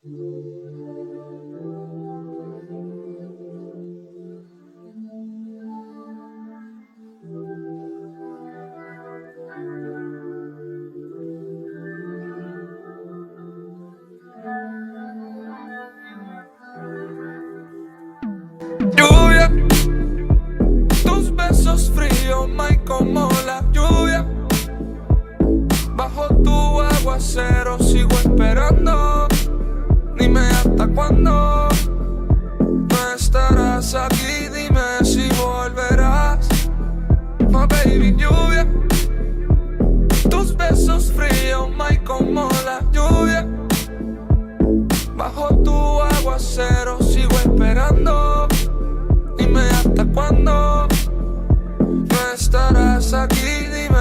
Lluvia, tus besos fríos, may como la lluvia. Bajo tu aguacero sigo esperando. Dime hasta cuándo no estarás aquí, dime si volverás. My baby, lluvia, tus besos fríos, may como la lluvia. Bajo tu aguacero sigo esperando. Dime hasta cuándo no estarás aquí, dime